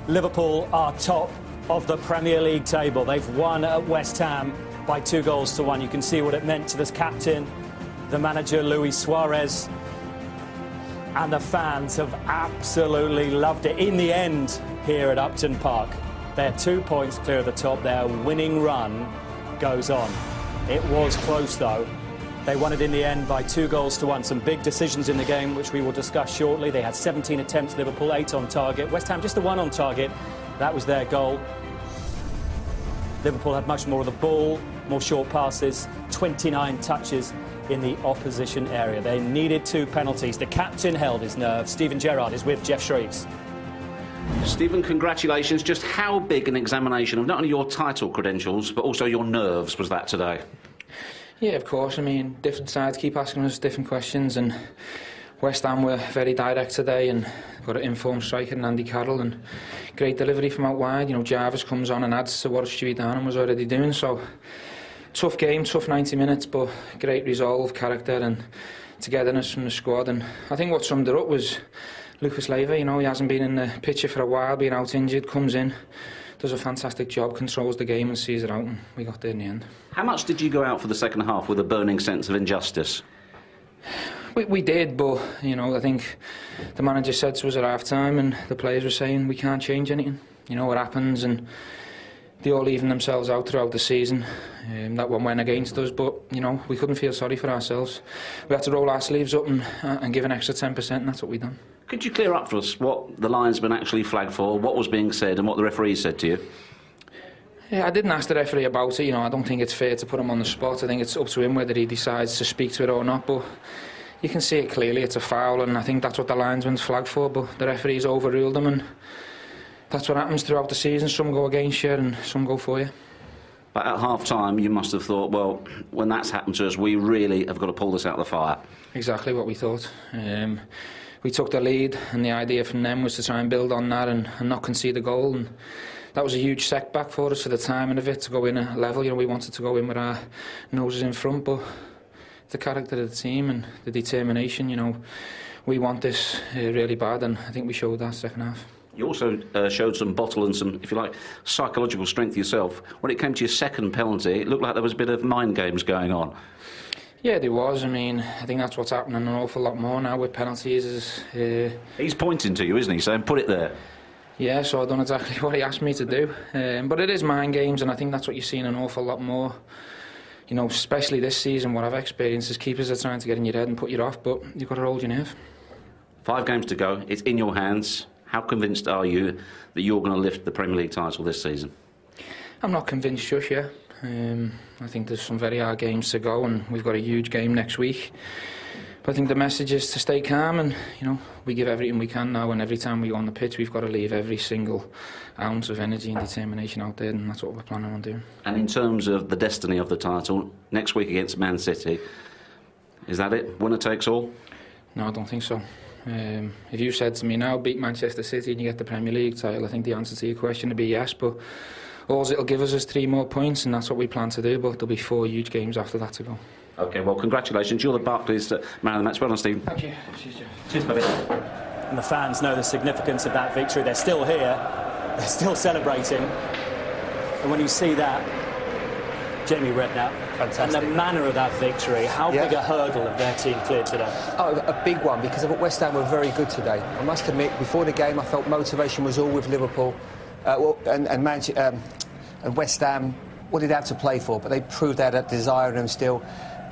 Liverpool are top of the Premier League table. They've won at West Ham by 2-1. You can see what it meant to this captain, the manager, Luis Suarez. And the fans have absolutely loved it. In the end, here at Upton Park, they're 2 points clear of the top. Their winning run goes on. It was close, though. They won it in the end by 2-1. Some big decisions in the game, which we will discuss shortly. They had 17 attempts, Liverpool 8 on target. West Ham just the 1 on target. That was their goal. Liverpool had much more of the ball, more short passes, 29 touches in the opposition area. They needed 2 penalties. The captain held his nerve. Steven Gerrard is with Jeff Shreves. Stephen, congratulations. Just how big an examination of not only your title credentials, but also your nerves was that today? Yeah, of course. I mean, different sides keep asking us different questions, and West Ham were very direct today and got an informed striker in Andy Carroll and great delivery from out wide. You know, Jarvis comes on and adds to what Stewie Darnham was already doing. So, tough game, tough 90 minutes, but great resolve, character and togetherness from the squad. And I think what summed it up was Lucas Leiva. You know, he hasn't been in the picture for a while, being out injured, comes in, does a fantastic job, controls the game and sees it out, and we got there in the end. How much did you go out for the second half with a burning sense of injustice? We did, but, you know, I think the manager said to us at half-time and the players were saying we can't change anything. You know, what happens, and they all even themselves out throughout the season. That one went against us, but, you know, we couldn't feel sorry for ourselves. We had to roll our sleeves up and give an extra 10%, and that's what we done. Could you clear up for us what the linesman actually flagged for, what was being said and what the referee said to you? Yeah, I didn't ask the referee about it. You know, I don't think it's fair to put him on the spot. I think it's up to him whether he decides to speak to it or not, but you can see it clearly, it's a foul, and I think that's what the linesman's flagged for, but the referee's overruled him, and that's what happens throughout the season. Some go against you and some go for you. But at half-time, you must have thought, well, when that's happened to us, we really have got to pull this out of the fire. Exactly what we thought. We took the lead, and the idea from them was to try and build on that and not concede a goal. And that was a huge setback for us for the timing of it, to go in a level. You know, we wanted to go in with our noses in front, but the character of the team and the determination, you know, we want this really bad, and I think we showed that second half. You also showed some bottle and some, if you like, psychological strength yourself. When it came to your second penalty, it looked like there was a bit of mind games going on. Yeah, there was. I mean, I think that's what's happening an awful lot more now with penalties. He's pointing to you, isn't he, saying, put it there? Yeah, so I've done exactly what he asked me to do. But it is mind games, and I think that's what you're seeing an awful lot more. You know, especially this season, what I've experienced is keepers are trying to get in your head and put you off, but you've got to hold your nerve. 5 games to go. It's in your hands. How convinced are you that you're going to lift the Premier League title this season? I'm not convinced just yet. I think there's some very hard games to go, and we've got a huge game next week. But I think the message is to stay calm, and, you know, we give everything we can now, and every time we go on the pitch, we've got to leave every single ounce of energy and determination out there, and that's what we're planning on doing. And in terms of the destiny of the title, next week against Man City, is that it? Winner takes all? No, I don't think so. If you said to me now, beat Manchester City and you get the Premier League title, I think the answer to your question would be yes, but all it'll give us is 3 more points, and that's what we plan to do, but there'll be 4 huge games after that to go. OK, well, congratulations. You're the Barclays man of the match. Well done, Stephen. Thank you. Cheers, buddy. And the fans know the significance of that victory. They're still here. They're still celebrating. And when you see that, Jamie Redknapp, fantastic. And the manner of that victory, how big a hurdle have their team cleared today? Oh, a big one, because I thought West Ham were very good today. I must admit, before the game, I felt motivation was all with Liverpool. And West Ham, what did they have to play for? But they proved they had that desire in them still.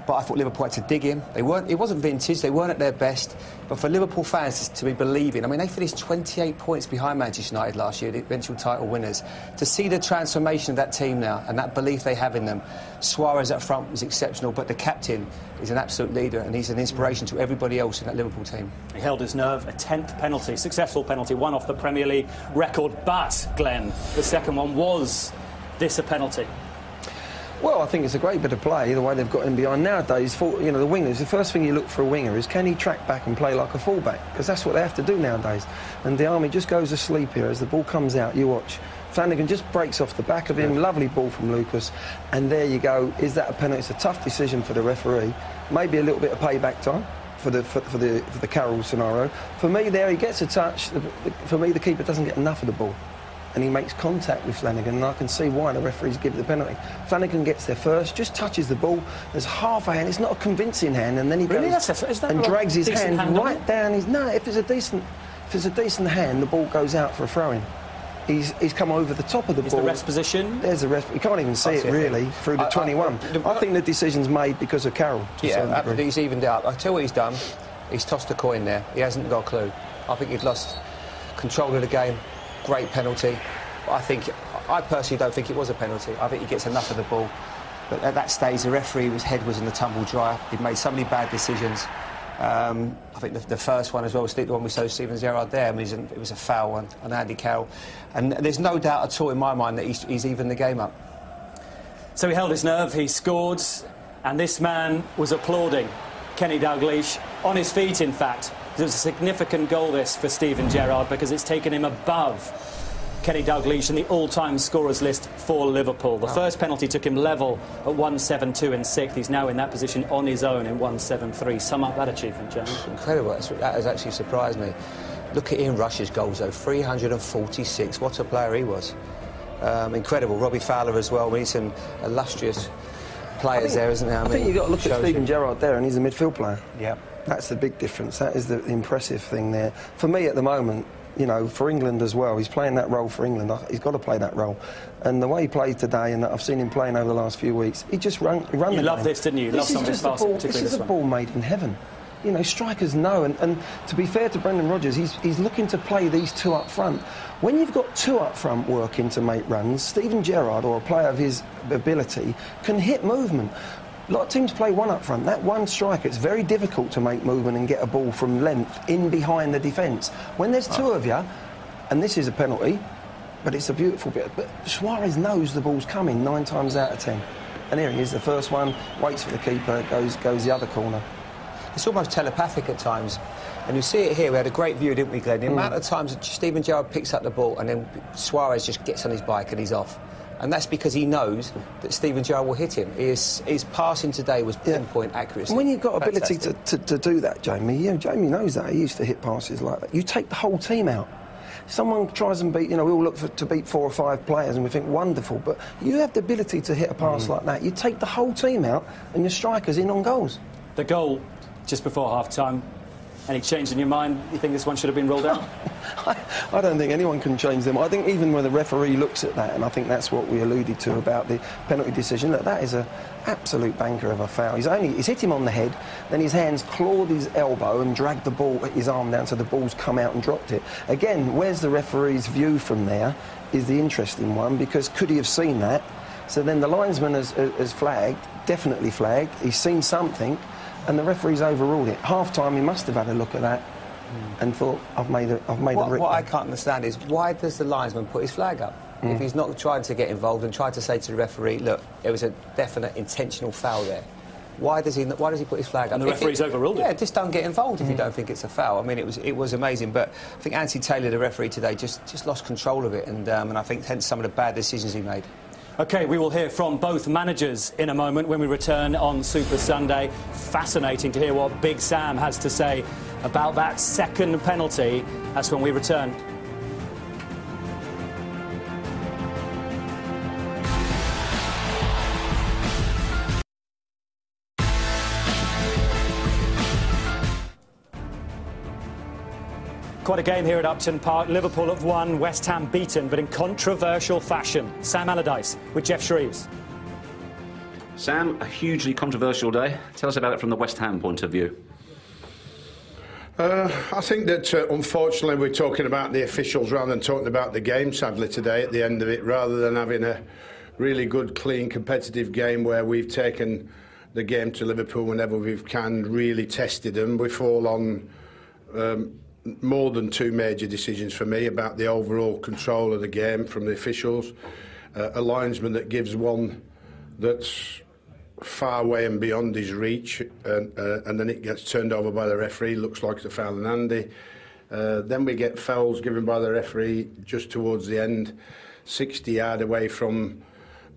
But I thought Liverpool had to dig in. It wasn't vintage, they weren't at their best. But for Liverpool fans to be believing, I mean, they finished 28 points behind Manchester United last year, the eventual title winners. To see the transformation of that team now and that belief they have in them. Suarez up front was exceptional, but the captain is an absolute leader, and he's an inspiration to everybody else in that Liverpool team. He held his nerve, a 10th penalty, successful penalty, one off the Premier League record. But, Glenn, the second one, was this a penalty? Well, I think it's a great bit of play, the way they've got him behind. Nowadays, you know, the wingers, the first thing you look for a winger is, can he track back and play like a fullback? Because that's what they have to do nowadays. And the Army just goes asleep here. As the ball comes out, you watch. Flanagan just breaks off the back of him, lovely ball from Lucas, and there you go. Is that a penalty? It's a tough decision for the referee. Maybe a little bit of payback time for the Carroll scenario. For me, there he gets a touch. For me, the keeper doesn't get enough of the ball. and he makes contact with Flanagan, and I can see why the referees give the penalty. Flanagan gets there first, just touches the ball, there's half a hand, it's not a convincing hand, and then he goes and drags his hand right down his... No, if it's a decent hand, the ball goes out for a throw-in. He's come over the top of the ball. The rest position? There's the rest. You can't even see it really through the 21. I think the decision's made because of Carroll. Yeah, he's evened it up. I tell you what he's done. He's tossed a coin there. He hasn't got a clue. I think he'd lost control of the game. Great penalty. I personally don't think it was a penalty. I think he gets enough of the ball. But at that stage, the referee, his head was in the tumble dryer. He'd made so many bad decisions. I think the first one as well was the one we saw Steven Gerrard there. I mean, it was a foul on Andy Carroll. And there's no doubt at all in my mind that he's evened the game up. So he held his nerve, he scored, and this man was applauding Kenny Dalglish, on his feet, in fact. It was a significant goal, this, for Steven Gerrard, because it's taken him above Kenny Dalglish in the all-time scorers list for Liverpool. The first penalty took him level at 172 in sixth. He's now in that position on his own in 173. Sum up that achievement, James. Incredible. That has actually surprised me. Look at Ian Rush's goals, though. 346. What a player he was. Incredible. Robbie Fowler as well. We need some illustrious players there, isn't there? I think you've got to look at Steven Gerrard there, and he's a midfield player. Yeah. That's the big difference. That is the impressive thing there. For me, at the moment, you know, for England as well, he's playing that role for England. He's got to play that role. And the way he plays today, and that I've seen him playing over the last few weeks, he just run the game. You loved this, didn't you? Loved some of his passes, particularly this is a ball made in heaven. You know, strikers know, and to be fair to Brendan Rodgers, he's looking to play these two up front. When you've got two up front working to make runs, Steven Gerrard, or a player of his ability, can hit movement. A lot of teams play one up front. That one striker, it's very difficult to make movement and get a ball from length in behind the defence. When there's two of you, and this is a penalty, but it's a beautiful bit. But Suarez knows the ball's coming 9 times out of 10. And here he is, the first one, waits for the keeper, goes the other corner. It's almost telepathic at times. And you see it here, we had a great view, didn't we, Glenn? The amount of times that Steven Gerrard picks up the ball and then Suarez just gets on his bike and he's off. And that's because he knows that Steven Gerrard will hit him. His passing today was pinpoint accuracy. And when you've got ability to do that, Jamie, Jamie knows that. He used to hit passes like that. You take the whole team out. Someone tries and beat, you know, we all look to beat 4 or 5 players and we think, wonderful, but you have the ability to hit a pass like that. You take the whole team out and your striker's in on goals. The goal just before half-time, any change in your mind? You think this one should have been ruled out? I don't think anyone can change them. I think even when the referee looks at that, and I think that's what we alluded to about the penalty decision, that is an absolute banker of a foul. He's hit him on the head, then his hands clawed his elbow and dragged the ball, his arm down, so the ball's come out and dropped it. Again, where's the referee's view from there is the interesting one, because could he have seen that? So then the linesman has flagged, definitely flagged, he's seen something, and the referee's overruled it. Half-time, he must have had a look at that and thought, I've made a rip. What I can't understand is, why does the linesman put his flag up? If he's not trying to get involved and trying to say to the referee, look, there was a definite intentional foul there. Why does he put his flag up? And the referee's overruled it. Yeah, just don't get involved if you don't think it's a foul. I mean, it was amazing, but I think Anthony Taylor, the referee today, just lost control of it, and I think hence some of the bad decisions he made. OK, we will hear from both managers in a moment when we return on Super Sunday. Fascinating to hear what Big Sam has to say about that second penalty. That's when we return. Quite a game here at Upton Park. Liverpool have won, West Ham beaten, but in controversial fashion. Sam Allardyce with Jeff Shreves. Sam, a hugely controversial day. Tell us about it from the West Ham point of view. I think that, unfortunately, we're talking about the officials rather than talking about the game, sadly, today, at the end of it, rather than having a really good, clean, competitive game where we've taken the game to Liverpool whenever we can, really tested them. We fall on more than 2 major decisions for me about the overall control of the game from the officials. A linesman that gives one that's far away and beyond his reach, and then it gets turned over by the referee. Looks like it's a foul on Andy. Then we get fouls given by the referee just towards the end, 60 yards away from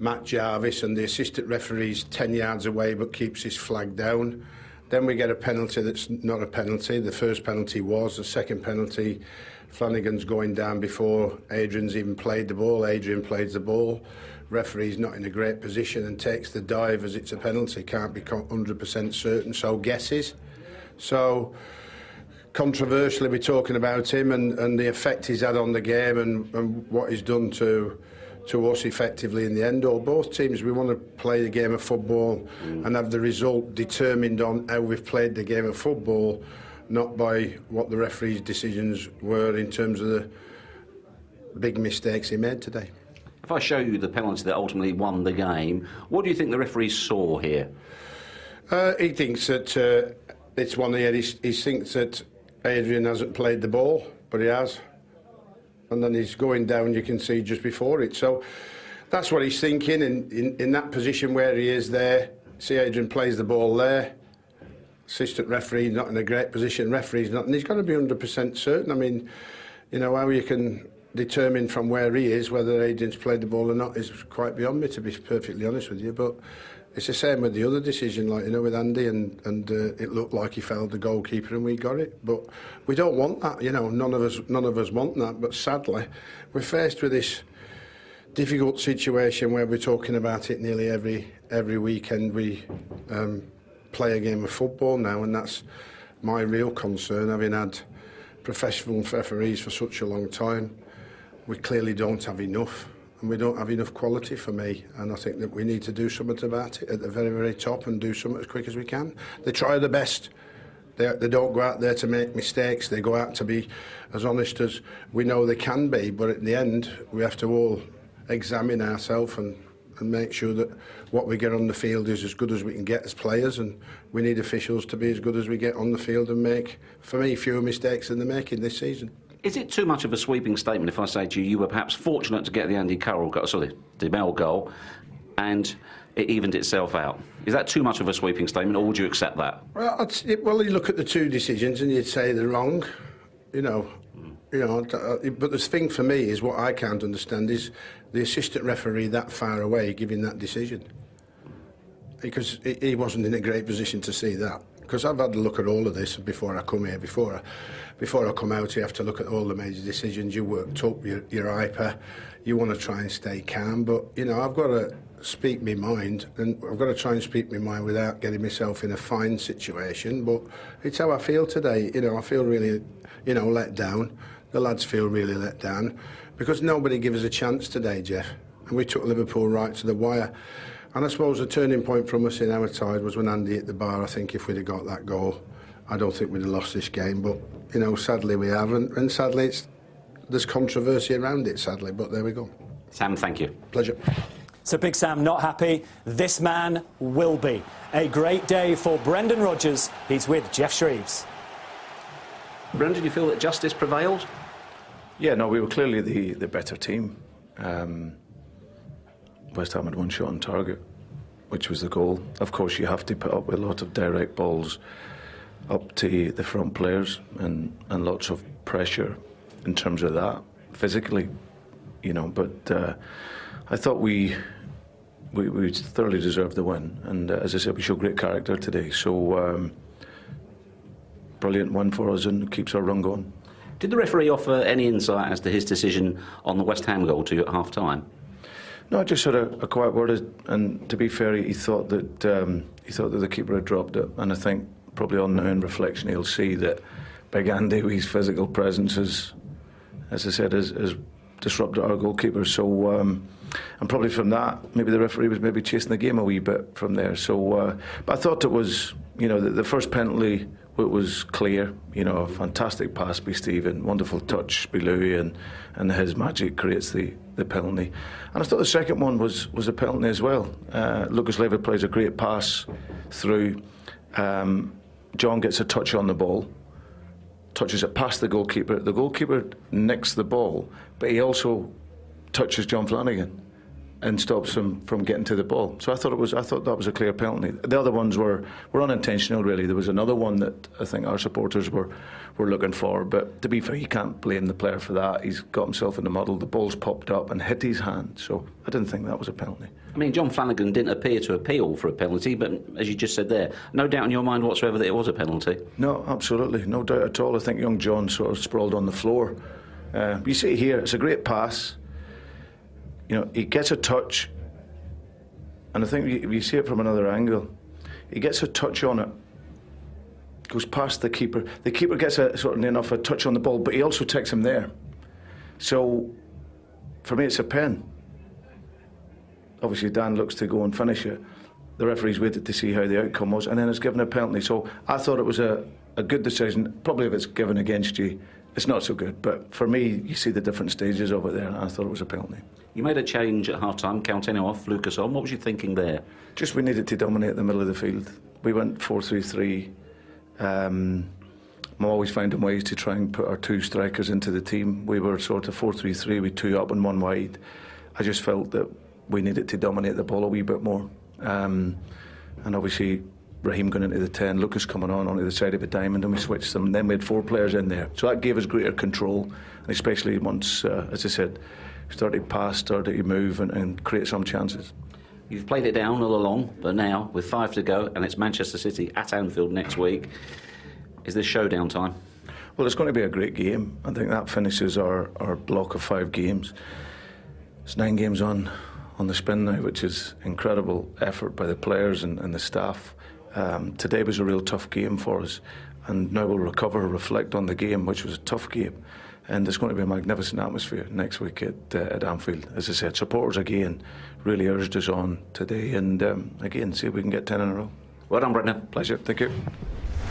Matt Jarvis, and the assistant referee's 10 yards away but keeps his flag down. Then we get a penalty that's not a penalty. The first penalty was. The second penalty, Flanagan's going down before Adrian's even played the ball. Adrian plays the ball. Referee's not in a great position and takes the dive as it's a penalty. Can't be 100% certain, so guesses. So controversially, we're talking about him and the effect he's had on the game and what he's done to us effectively in the end. Or both teams, we want to play the game of football and have the result determined on how we've played the game of football, not by what the referee's decisions were in terms of the big mistakes he made today. If I show you the penalty that ultimately won the game, what do you think the referee saw here? He thinks that it's one here. He thinks that Adrian hasn't played the ball, but he has. And then he's going down, you can see, just before it. So that's what he's thinking in that position where he is there. See, Adrian plays the ball there. Assistant referee not in a great position. Referee's not, and he's got to be 100% certain. I mean, you know, how you can determine from where he is whether Adrian's played the ball or not is quite beyond me, to be perfectly honest with you. But it's the same with the other decision, like, you know, with Andy, and it looked like he fouled the goalkeeper and we got it. But we don't want that, you know. None of us want that. But sadly, we're faced with this difficult situation where we're talking about it nearly every weekend. We play a game of football now, and that's my real concern. Having had professional referees for such a long time, we clearly don't have enough. And we don't have enough quality for me, and I think that we need to do something about it at the very, very top and do something as quick as we can. They try their best. They don't go out there to make mistakes. They go out to be as honest as we know they can be, but at the end we have to all examine ourselves and make sure that what we get on the field is as good as we can get as players, and we need officials to be as good as we get on the field and make, for me, fewer mistakes than they're making this season. Is it too much of a sweeping statement if I say to you, you were perhaps fortunate to get the Andy Carroll goal, sorry, the Mel goal, and it evened itself out? Is that too much of a sweeping statement, or would you accept that? Well, you look at the two decisions and you'd say they're wrong, you know. But the thing for me is, what I can't understand is the assistant referee that far away giving that decision, because he wasn't in a great position to see that. Because I've had a look at all of this before I come here. Before I come out, you have to look at all the major decisions. You worked up, you're hyper, you want to try and stay calm. But, you know, I've got to speak my mind, and I've got to try and speak my mind without getting myself in a fine situation. But it's how I feel today. You know, I feel really, you know, let down. The lads feel really let down because nobody gave us a chance today, Jeff. And we took Liverpool right to the wire. And I suppose the turning point from us in our side was when Andy hit the bar. I think if we'd have got that goal, I don't think we'd have lost this game. But, you know, sadly we haven't. And sadly there's controversy around it, sadly. But there we go. Sam, thank you. Pleasure. So Big Sam not happy. This man will be. A great day for Brendan Rodgers. He's with Jeff Shreves. Brendan, do you feel that justice prevailed? Yeah, no, we were clearly the better team. West Ham had one shot on target, which was the goal. Of course, you have to put up with a lot of direct balls up to the front players and lots of pressure in terms of that, physically, you know. But I thought we thoroughly deserved the win. And as I said, we showed great character today. So brilliant win for us and keeps our run going. Did the referee offer any insight as to his decision on the West Ham goal to you at half-time? No, I just had a quiet word, and to be fair, he thought that the keeper had dropped it, and I think probably on now in reflection he'll see that Big Andy, with his physical presence, as I said, has disrupted our goalkeeper. So, and probably from that, maybe the referee was maybe chasing the game a wee bit from there. So, but I thought it was, you know, the first penalty. It was clear, you know, a fantastic pass by Stephen, wonderful touch by Louis, and his magic creates the penalty. And I thought the second one was a penalty as well. Lucas Leiva plays a great pass through. John gets a touch on the ball, touches it past the goalkeeper. The goalkeeper nicks the ball, but he also touches John Flanagan. and stops him from getting to the ball. So I thought that was a clear penalty. The other ones were unintentional, really. There was another one that I think our supporters were looking for, but to be fair, you can't blame the player for that. He's got himself in the muddle, the ball's popped up and hit his hand, so I didn't think that was a penalty. I mean, John Flanagan didn't appear to appeal for a penalty, but as you just said there, no doubt in your mind whatsoever that it was a penalty. No, absolutely, no doubt at all. I think young John sort of sprawled on the floor. You see here, it's a great pass. You know, he gets a touch, and I think you see it from another angle. He gets a touch on it, goes past the keeper. The keeper gets a touch on the ball, but he also takes him there. So, for me, it's a pen. Obviously, Dan looks to go and finish it. The referee's waited to see how the outcome was, and then it's given a penalty. So, I thought it was a good decision. Probably if it's given against you, it's not so good. But for me, you see the different stages of it there, and I thought it was a penalty. You made a change at half-time, Coutinho off, Lucas on. What was you thinking there? Just we needed to dominate the middle of the field. We went 4-3-3. I'm always finding ways to try and put our two strikers into the team. We were sort of 4-3-3 with two up and one wide. I just felt that we needed to dominate the ball a wee bit more. And obviously, Raheem going into the 10, Lucas coming onto the side of a diamond, and we switched them. And then we had four players in there. So that gave us greater control, and especially once, as I said, started pass, started to move and create some chances. You've played it down all along, but now, with 5 to go, and it's Manchester City at Anfield next week, is this showdown time? Well, it's going to be a great game. I think that finishes our block of 5 games. It's 9 games on the spin now, which is incredible effort by the players and the staff. Today was a real tough game for us, and now we'll recover, reflect on the game, which was a tough game. And there's going to be a magnificent atmosphere next week at Anfield. As I said, supporters again really urged us on today, and again, see if we can get 10 in a row. Well done, Brendan. Pleasure, thank you.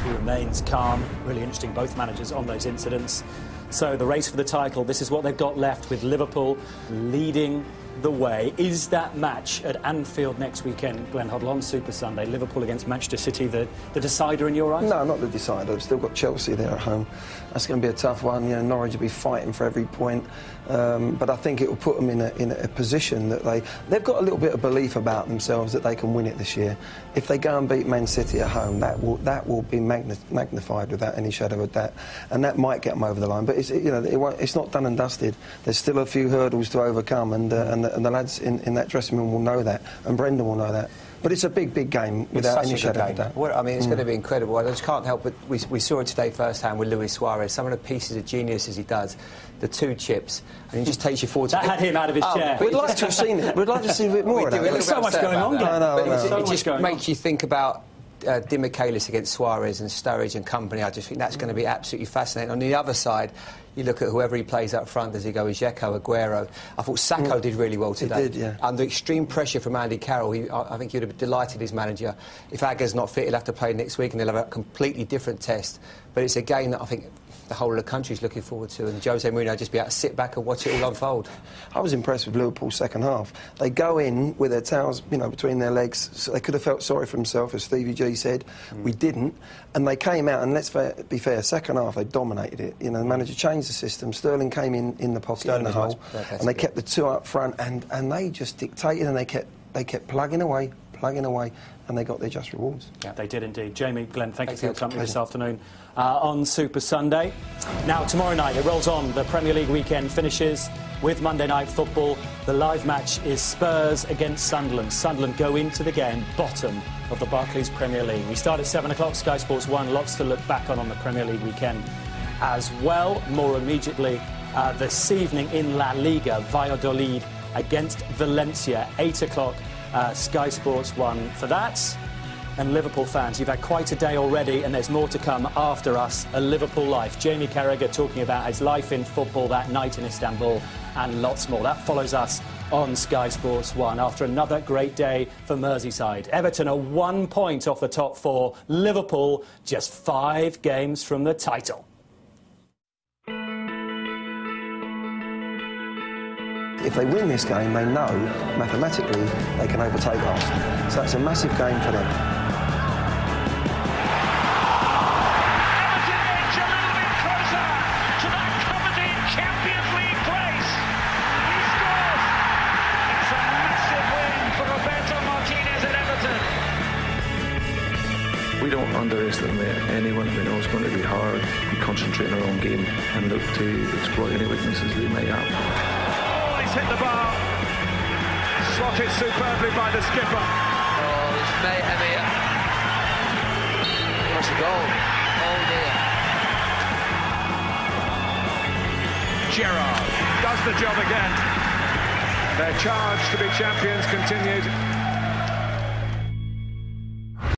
He remains calm. Really interesting, both managers on those incidents. So the race for the title, this is what they've got left, with Liverpool leading the way. Is that match at Anfield next weekend, Glenn Hoddle, on Super Sunday, Liverpool against Manchester City, the decider in your eyes? No, not the decider. They've still got Chelsea there at home. That's going to be a tough one. You know, Norwich will be fighting for every point. But I think it will put them in a position that they've got a little bit of belief about themselves that they can win it this year. If they go and beat Man City at home, that will be magnified without any shadow of doubt, and that might get them over the line. But it's not done and dusted. There's still a few hurdles to overcome, and the lads in that dressing room will know that, and Brendan will know that. But it's a big, big game without any shadow of doubt. Well, I mean, it's going to be incredible. I just can't help but we saw it today firsthand with Luis Suarez. Some of the pieces of genius as he does, the 2 chips, and he just takes you forward. That had him out of his chair. We'd like to have seen it. We'd like to see a bit more of that. There's so much going on, Glenn. It just makes you think about Di Michaelis against Suarez and Sturridge and company. I just think that's going to be absolutely fascinating. On the other side, you look at whoever he plays up front. Does he go with Dzeko, Aguero? I thought Sacco did really well today. He did, yeah. Under extreme pressure from Andy Carroll, I think he'd have delighted his manager. If Aga's not fit, he'll have to play next week, and they'll have a completely different test. But it's a game that I think the whole of the country's looking forward to, and Jose Mourinho just be able to sit back and watch it all unfold. I was impressed with Liverpool's second half. They go in with their towels, between their legs. So they could have felt sorry for themselves, as Stevie G said. We didn't, and they came out. And let's be fair, second half they dominated it. The manager changed the system. Sterling came in the pocket, in the hole, and they kept the 2 up front, and they just dictated, and they kept plugging away, and they got their just rewards. Yeah, they did indeed. Jamie, Glenn, thank you for your company this afternoon on Super Sunday. Now, tomorrow night, it rolls on. The Premier League weekend finishes with Monday Night Football. The live match is Spurs against Sunderland. Sunderland go into the game bottom of the Barclays Premier League. We start at 7 o'clock, Sky Sports 1. Lots to look back on the Premier League weekend as well. More immediately, this evening in La Liga, Valladolid against Valencia, 8 o'clock. Sky Sports 1 for that. And Liverpool fans, you've had quite a day already, and there's more to come after us. A Liverpool Life. Jamie Carragher talking about his life in football that night in Istanbul, and lots more. That follows us on Sky Sports 1 after another great day for Merseyside. Everton are 1 point off the top 4. Liverpool just 5 games from the title. If they win this game, they know mathematically they can overtake Arsenal. So that's a massive game for them. anyone. We know it's going to be hard. We concentrate on our own game and look to exploit any weaknesses they may have. Oh, he's hit the bar. Slotted superbly by the skipper. Oh, there's mayhem here. What's a goal? Oh dear. Gerrard does the job again. Their charge to be champions continued.